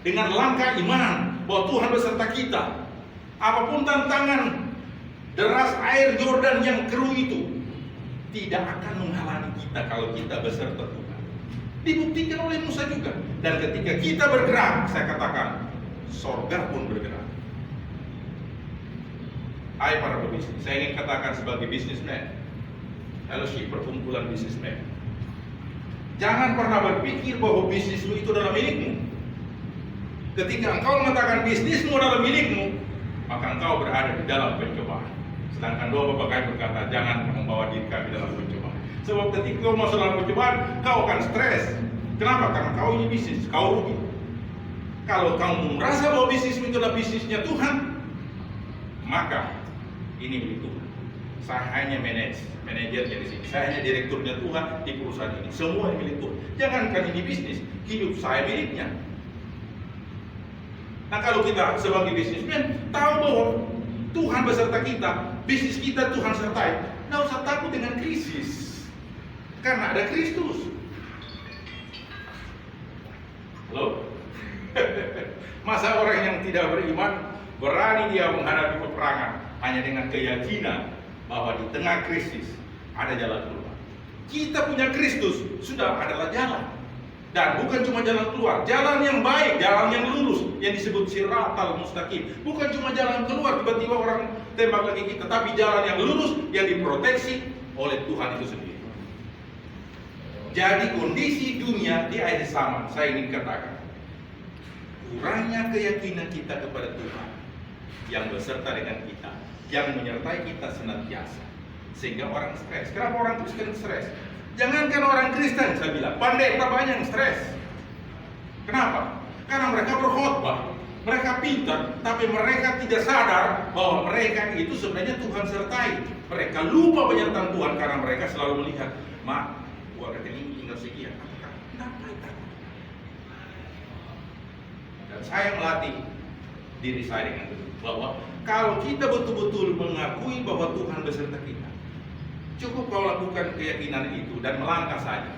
dengan langkah iman bahwa Tuhan beserta kita. Apapun tantangan deras air Yordan yang keruh itu tidak akan menghalangi kita kalau kita beserta Tuhan. Dibuktikan oleh Musa juga. Dan ketika kita bergerak, saya katakan, sorga pun bergerak. Hai para pebisnis, saya ingin katakan sebagai businessman, fellowship perkumpulan businessman, jangan pernah berpikir bahwa bisnismu itu adalah milikmu. Ketika engkau mengatakan bisnismu adalah milikmu, maka engkau berada di dalam pencobaan. Sedangkan doa Bapak kami berkata, jangan membawa diri kami dalam pencobaan. Sebab ketika kau masuk dalam pencobaan, kau akan stres. Kenapa? Karena kau ini bisnis, kau rugi. Kalau kamu merasa bahwa bisnismu itu adalah bisnisnya Tuhan, maka ini milik Tuhan. Saya hanya manajernya di sini. Saya hanya direkturnya Tuhan di perusahaan ini. Semua milik Tuhan. Jangankan ini bisnis, hidup saya miliknya. Nah, kalau kita sebagai bisnismen tahu bahwa Tuhan beserta kita, bisnis kita Tuhan sertai, tidak usah takut dengan krisis, karena ada Kristus. Halo? Masa orang yang tidak beriman berani dia menghadapi peperangan hanya dengan keyakinan bahwa di tengah krisis ada jalan keluar. Kita punya Kristus, sudah adalah jalan. Dan bukan cuma jalan keluar, jalan yang baik, jalan yang lurus, yang disebut siratal mustaqim. Bukan cuma jalan keluar, tiba-tiba orang tembak lagi kita, tapi jalan yang lurus, yang diproteksi oleh Tuhan itu sendiri. Jadi kondisi dunia di akhir zaman, saya ingin katakan, kurangnya keyakinan kita kepada Tuhan, yang beserta dengan kita, yang menyertai kita senantiasa, sehingga orang stres. Kenapa orang Kristen stres? Jangankan orang Kristen, saya bilang, pendeta banyak yang stres. Kenapa? Karena mereka berkhotbah, mereka pintar, tapi mereka tidak sadar bahwa mereka itu sebenarnya Tuhan sertai. Mereka lupa penyertaan Tuhan karena mereka selalu melihat, mak, gua rekening tinggal sekian. Kenapa itu? Dan saya melatih diri saya dengan itu, bahwa kalau kita betul-betul mengakui bahwa Tuhan beserta kita, cukup kau lakukan keyakinan itu dan melangkah saja,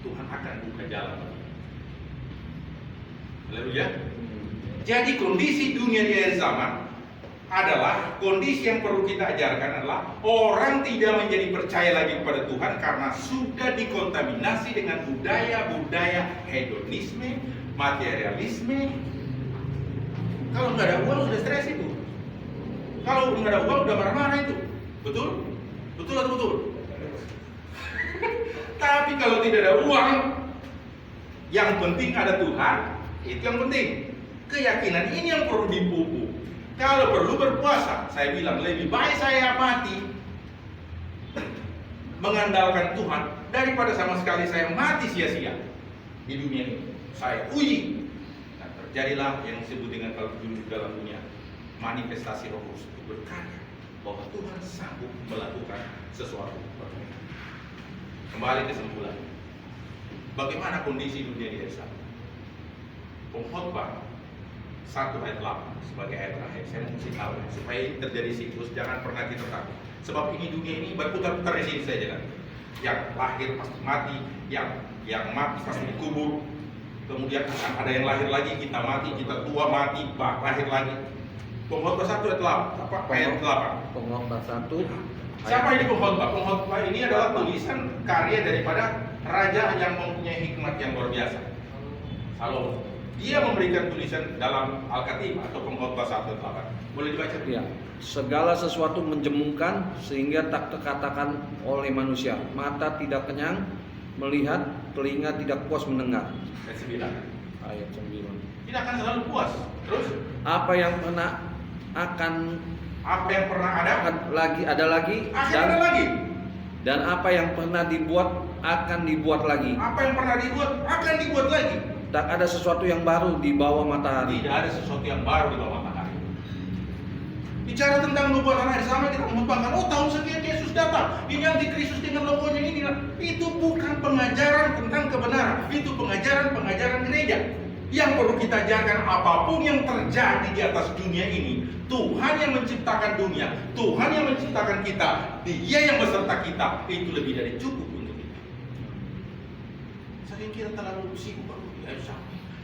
Tuhan akan buka jalan. Haleluya. Jadi kondisi dunia di akhir zaman adalah kondisi yang perlu kita ajarkan adalah orang tidak menjadi percaya lagi kepada Tuhan karena sudah dikontaminasi dengan budaya-budaya hedonisme, materialisme. Kalau nggak ada uang sudah stres itu. Kalau nggak ada uang udah marah-marah itu. Betul? Betul atau betul? Tapi kalau tidak ada uang, yang penting ada Tuhan, itu yang penting. Keyakinan ini yang perlu dipupuk. Kalau perlu berpuasa, saya bilang lebih baik saya mati mengandalkan Tuhan daripada sama sekali saya mati sia-sia di dunia ini. Saya uji. Nah, terjadilah yang disebut dengan kalau dalam dunia manifestasi Roh Kudus itu berkarya bahwa Tuhan sanggup melakukan sesuatu. Kembali kesimpulan, bagaimana kondisi dunia di desa? Pengkhotbah 1 ayat 8 sebagai ayat terakhir. Saya mesti tahu supaya ini terjadi siklus, jangan pernah kita takut. Sebab ini dunia ini berputar-putar di sini saja kan. Yang lahir pasti mati, yang mati pasti dikubur. Kemudian akan ada yang lahir lagi, kita mati, kita tua mati, lahir lagi. Pengkhotbah 1 ayat 8. Apa ayat 8? Pengkhotbah 1. Siapa ini pengkhotbah? Pengkhotbah ini adalah tulisan karya daripada raja yang mempunyai hikmat yang luar biasa, Salomo. Dia memberikan tulisan dalam Al-Katim atau Pengkhotbah 1 ayat 8. Boleh dibaca? Ya. Segala sesuatu menjemungkan sehingga tak terkatakan oleh manusia. Mata tidak kenyang melihat, telinga tidak puas mendengar. Ayat 9. Ayat 9. Tidak akan selalu puas. Terus Apa yang pernah akan apa yang pernah ada ada lagi akan ada lagi. dan apa yang pernah dibuat akan dibuat lagi. Apa yang pernah dibuat akan dibuat lagi. Tak ada sesuatu yang baru di bawah matahari. Tidak ada sesuatu yang baru di bawah matahari. Bicara tentang nubuatan akhir zaman, kita mengembangkan, oh tahun sekian Yesus datang, ini antikristus dengan logonya ini. Itu bukan pengajaran tentang kebenaran, itu pengajaran gereja. Yang perlu kita ajarkan, apapun yang terjadi di atas dunia ini, Tuhan yang menciptakan dunia, Tuhan yang menciptakan kita, Dia yang beserta kita, itu lebih dari cukup untuk kita. Saya kira terlalu sibuk,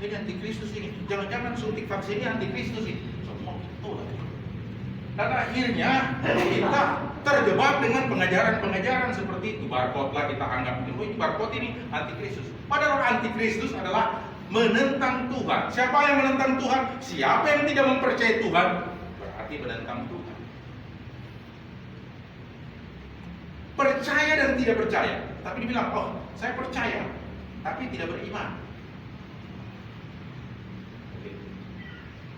ini antikristus ini, jangan-jangan suntik vaksin ini antikristus ini, semua betul. Dan akhirnya kita terjebak dengan pengajaran-pengajaran seperti itu. Barcode lah kita anggap, oh ini barcode ini antikristus. Padahal antikristus adalah menentang Tuhan. Siapa yang menentang Tuhan? Siapa yang tidak mempercayai Tuhan? Berarti menentang Tuhan. Percaya dan tidak percaya. Tapi dibilang, oh saya percaya, tapi tidak beriman.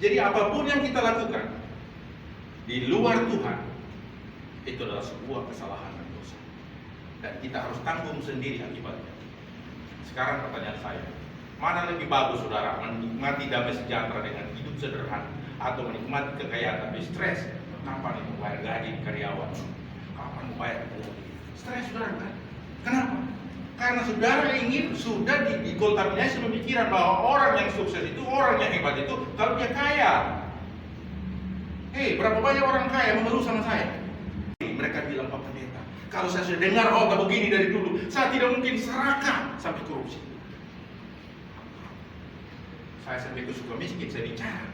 Jadi apapun yang kita lakukan di luar Tuhan, itu adalah sebuah kesalahan dan dosa. Dan kita harus tanggung sendiri akibatnya. Sekarang pertanyaan saya, mana lebih bagus saudara, menikmati damai sejahtera dengan hidup sederhana atau menikmati kekayaan tapi stres? Kapan itu bayar gaji karyawan? Kapan bayar gaji? Stres saudara kan? Kenapa? Karena saudara ingin sudah dikontaminasi pemikiran bahwa orang yang sukses itu, orang yang hebat itu kalau dia kaya. Berapa banyak orang kaya mengeluh sama saya? Mereka bilang, Pak Pendeta, kalau saya sudah dengar khotbah begini dari dulu, saya tidak mungkin serakah sampai korupsi. Saya sampai ke Sukamiskin, saya bicara.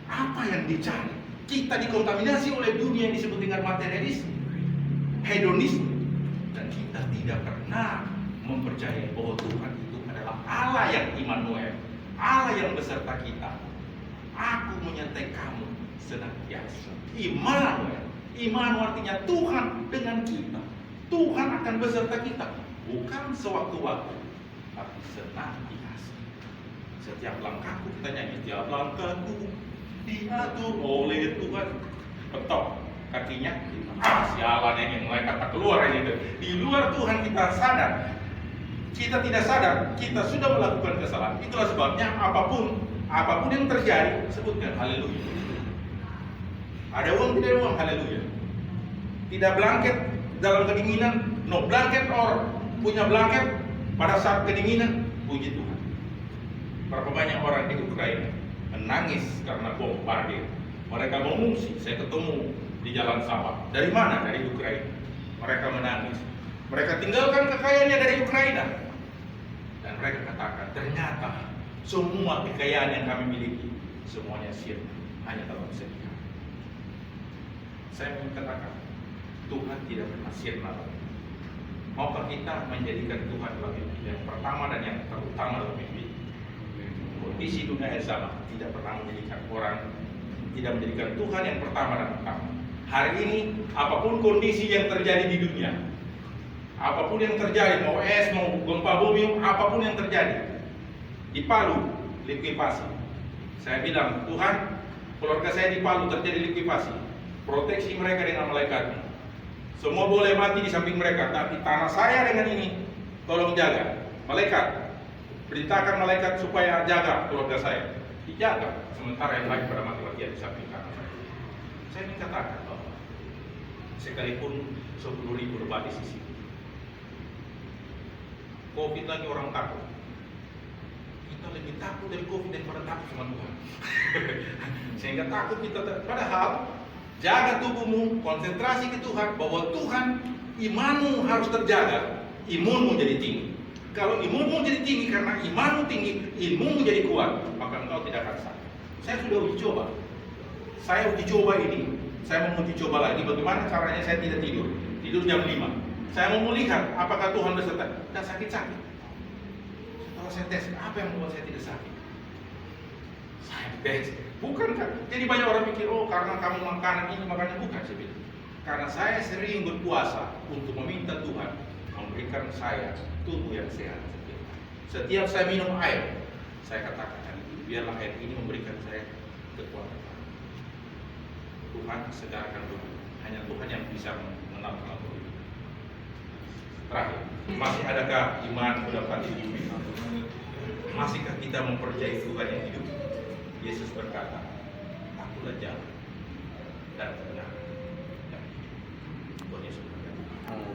Apa yang dicari? Kita dikontaminasi oleh dunia yang disebut dengan materialisme, hedonisme, dan kita tidak pernah mempercayai bahwa Tuhan itu adalah Allah yang Immanuel, Allah yang beserta kita. Aku menyertai kamu senantiasa. Immanuel, Immanuel artinya Tuhan dengan kita. Tuhan akan beserta kita, bukan sewaktu-waktu, tapi senantiasa. Setiap langkahku, kita nyanyi, setiap langkahku diatur oleh Tuhan. Betok kakinya, sialan yang mulai kata keluar ini. Di luar Tuhan kita sadar, kita tidak sadar, kita sudah melakukan kesalahan. Itulah sebabnya apapun yang terjadi, sebutkan haleluya. Ada uang, tidak ada uang, haleluya. Tidak blanket dalam kedinginan, no blanket or punya blanket pada saat kedinginan, puji Tuhan. Berapa banyak orang di Ukraina menangis karena bombardir. Mereka mengungsi. Saya ketemu di jalan sawah. Dari mana? Dari Ukraina. Mereka menangis. Mereka tinggalkan kekayaannya dari Ukraina. Dan mereka katakan, ternyata semua kekayaan yang kami miliki semuanya sirna, hanya dalam sedikit. Saya ingin katakan, Tuhan tidak pernah sirna. Maukah kita menjadikan Tuhan lebih yang pertama dan yang terutama dalam hidup? Kondisi dunia yang sama tidak pernah menjadikan orang, tidak menjadikan Tuhan yang pertama dan utama. Hari ini, apapun kondisi yang terjadi di dunia, apapun yang terjadi, mau es, mau gempa bumi, apapun yang terjadi, di Palu, likuifasi. Saya bilang, Tuhan, keluarga saya di Palu terjadi likuifasi. Proteksi mereka dengan malaikat. Semua boleh mati di samping mereka, tapi tanah saya dengan ini, tolong jaga. Malaikat, perintahkan malaikat supaya jaga keluarga saya. Dijaga, sementara yang lain pada mati-matian di samping kanan saya. Saya ingin katakan bahwa sekalipun 10.000 lebih di sisi COVID lagi orang takut, kita lebih takut dari COVID daripada takut sama Tuhan. Sehingga takut kita, padahal jaga tubuhmu, konsentrasi ke Tuhan, bahwa Tuhan, imanmu harus terjaga, imunmu jadi tinggi. Kalau imunmu jadi tinggi karena imanmu tinggi, ilmumu jadi kuat, maka engkau tidak akan sakit. Saya sudah uji coba. Saya uji coba ini, saya mau uji coba lagi bagaimana caranya saya tidak tidur. Tidur jam 5. Saya mau melihat apakah Tuhan beserta. Tidak sakit-sakit. Setelah saya tes, apa yang membuat saya tidak sakit? Saya tes. Bukan kan? Jadi banyak orang pikir, oh karena kamu makanan ini, makanan bukan. Saya bilang, karena saya sering berpuasa untuk meminta Tuhan memberikan saya tubuh yang sehat. Setiap saya minum air, saya katakan, biarlah air ini memberikan saya kekuatan. Tuhan segarkan tubuh. Hanya Tuhan yang bisa mengenalkan tubuh. Terakhir, masih adakah iman mendapat hidup? Masihkah kita mempercayai Tuhan yang hidup? Yesus berkata, akulah jalan dan